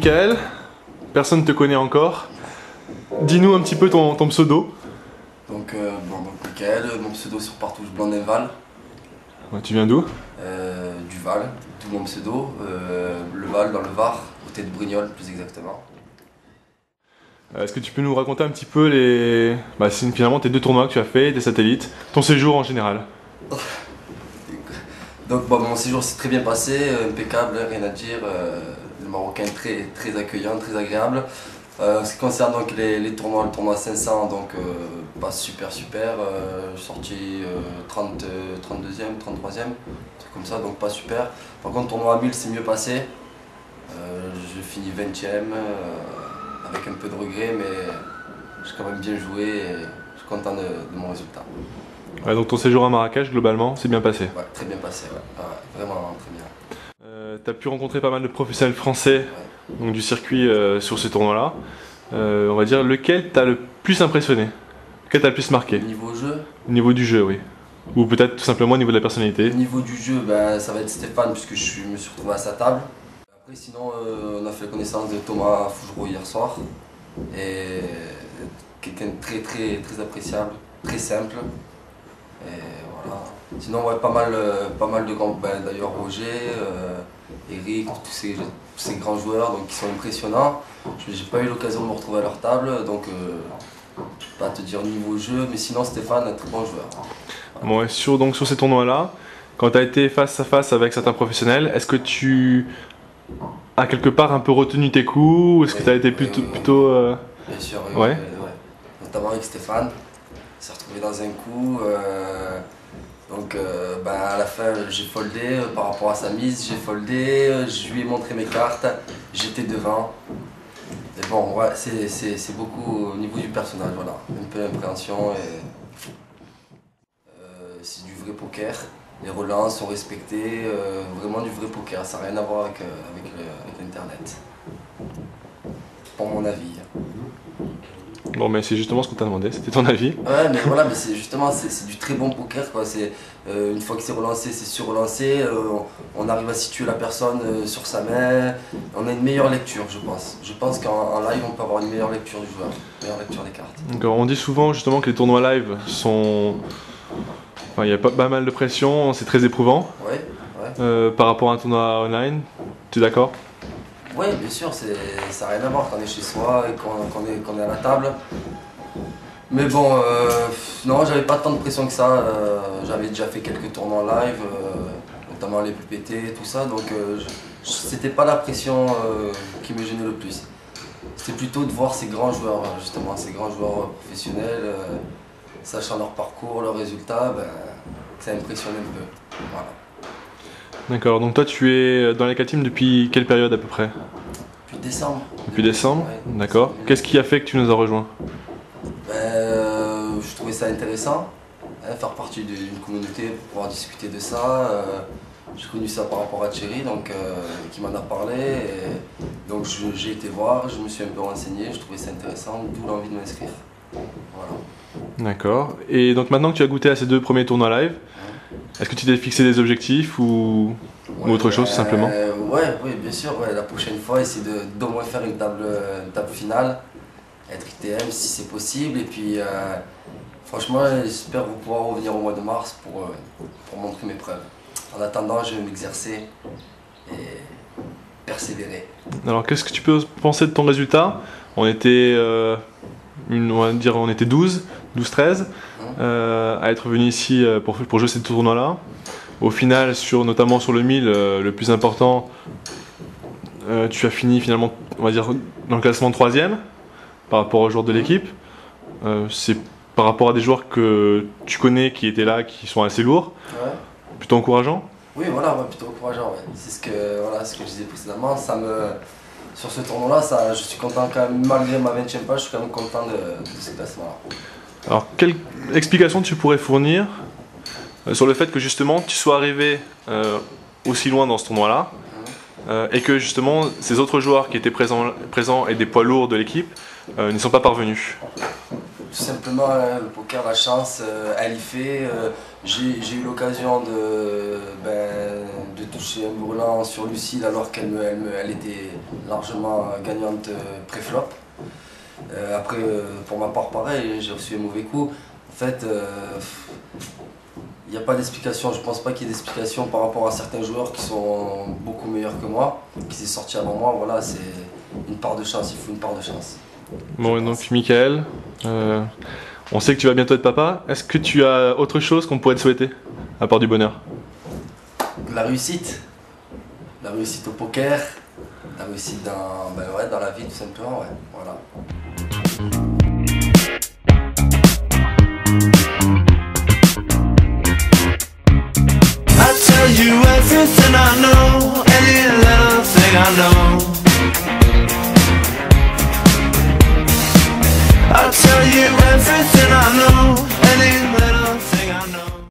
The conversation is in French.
Michael, personne ne te connaît encore. Dis-nous un petit peu ton pseudo. Donc Michael, mon pseudo sur Partouche Blandin-Val. Ouais, tu viens d'où? Du Val, tout mon pseudo. Le Val dans le Var, côté de Brignoles plus exactement. Est-ce que tu peux nous raconter un petit peu finalement tes deux tournois que tu as fait, tes satellites, ton séjour en général? Donc mon séjour s'est très bien passé, impeccable, rien à dire. Le Marocain très accueillant, très agréable. En ce qui concerne donc les tournois, le tournoi 500, donc pas super. Je suis sorti 32e, 33e, truc comme ça, donc pas super. Par contre, tournoi à 1000 c'est mieux passé. Je finis 20e avec un peu de regret, mais j'ai quand même bien joué et je suis content de mon résultat. Ouais, donc ton séjour à Marrakech, globalement, c'est bien passé? Ouais, très bien passé, ouais. Vraiment très bien. Tu as pu rencontrer pas mal de professionnels français, Ouais. donc du circuit sur ces tournois-là. On va dire lequel t'a le plus impressionné? Lequel t'a le plus marqué? Niveau jeu? Au niveau du jeu, oui. Ou peut-être tout simplement au niveau de la personnalité. Au niveau du jeu, ça va être Stéphane puisque je me suis retrouvé à sa table. Après sinon, on a fait la connaissance de Thomas Fougereau hier soir. Et quelqu'un de très appréciable, très simple. Et voilà. Sinon ouais, pas mal de grands, d'ailleurs Roger, Eric, tous ces grands joueurs donc, qui sont impressionnants. J'ai pas eu l'occasion de me retrouver à leur table, donc je peux pas te dire niveau jeu, mais sinon Stéphane, un très bon joueur. Bon, et sur ces tournois-là, quand tu as été face à face avec certains professionnels, est-ce que tu as quelque part un peu retenu tes coups? Est-ce que tu as été plutôt... Bien sûr, ouais. Notamment avec Stéphane, on s'est retrouvé dans un coup. À la fin j'ai foldé par rapport à sa mise, j'ai foldé, je lui ai montré mes cartes, j'étais devant. Et bon, ouais, c'est beaucoup au niveau du personnage, voilà, un peu d'appréhension et c'est du vrai poker. Les relances sont respectées, vraiment du vrai poker, ça n'a rien à voir avec l'internet. Pour mon avis. Bon, mais c'est justement ce qu'on t'a demandé, c'était ton avis. Ouais, mais voilà, mais c'est justement c'est du très bon poker quoi. Une fois que c'est relancé, c'est surrelancé. On arrive à situer la personne sur sa main. On a une meilleure lecture, je pense. Je pense qu'en live, on peut avoir une meilleure lecture du joueur, une meilleure lecture des cartes. Donc, on dit souvent justement que les tournois live sont... Enfin, il y a pas mal de pression, c'est très éprouvant. Ouais, ouais. Par rapport à un tournoi online, tu es d'accord? Oui, bien sûr, ça n'a rien à voir quand on est chez soi et qu'on est à la table. Mais bon, non, j'avais pas tant de pression que ça. J'avais déjà fait quelques tournois en live, notamment les PPT, tout ça. Donc, c'était pas la pression qui me gênait le plus. C'était plutôt de voir ces grands joueurs, justement, ces grands joueurs professionnels, sachant leur parcours, leurs résultats, ça impressionne un peu. Voilà. D'accord, donc toi tu es dans les 4 teams depuis quelle période à peu près? Depuis décembre. Depuis décembre, ouais, d'accord. Qu'est-ce qui a fait que tu nous as rejoints? Je trouvais ça intéressant, faire partie d'une communauté pour pouvoir discuter de ça. J'ai connu ça par rapport à Thierry, qui m'en a parlé. Donc j'ai été voir, je me suis un peu renseigné, je trouvais ça intéressant, d'où l'envie de m'inscrire. Voilà. D'accord. Et donc maintenant que tu as goûté à ces deux premiers tournois live, est-ce que tu t'es fixé des objectifs ou autre chose tout simplement? Oui, bien sûr. Ouais, la prochaine fois, essayer d'au moins faire une table finale, être ITM si c'est possible. Et puis, franchement, j'espère pouvoir revenir au mois de mars pour montrer mes preuves. En attendant, je vais m'exercer et persévérer. Alors, qu'est-ce que tu peux penser de ton résultat? On était, on va dire, on était 12-13 à être venus ici pour jouer ces tournois-là. Au final, notamment sur le 1000, le plus important, tu as fini finalement, on va dire, dans le classement 3e par rapport aux joueurs de l'équipe. C'est par rapport à des joueurs que tu connais qui étaient là, qui sont assez lourds. Ouais. Plutôt encourageant? Oui, voilà, ouais, plutôt encourageant. Ouais. C'est ce que je disais précédemment. Sur ce tournoi-là, je suis content quand même, malgré ma 20e page, je suis quand même content de ce classement-là. Alors, quelle explication tu pourrais fournir sur le fait que justement tu sois arrivé aussi loin dans ce tournoi-là et que justement ces autres joueurs qui étaient présents et des poids lourds de l'équipe n'y sont pas parvenus? Tout simplement, le poker, la chance, elle y fait. J'ai eu l'occasion de toucher un brûlant sur Lucille alors qu'elle était largement gagnante pré-flop. Après, pour ma part, pareil, j'ai reçu un mauvais coup. En fait, il n'y a pas d'explication, je pense pas qu'il y ait d'explication par rapport à certains joueurs qui sont beaucoup meilleurs que moi, qui s'est sorti avant moi. Voilà, c'est une part de chance, il faut une part de chance. Bon, et donc Mickaël, on sait que tu vas bientôt être papa. Est-ce que tu as autre chose qu'on pourrait te souhaiter, à part du bonheur? La réussite au poker, la réussite dans la vie tout simplement, ouais, voilà. Tell you everything I know, any little thing I know. I'll tell you everything I know.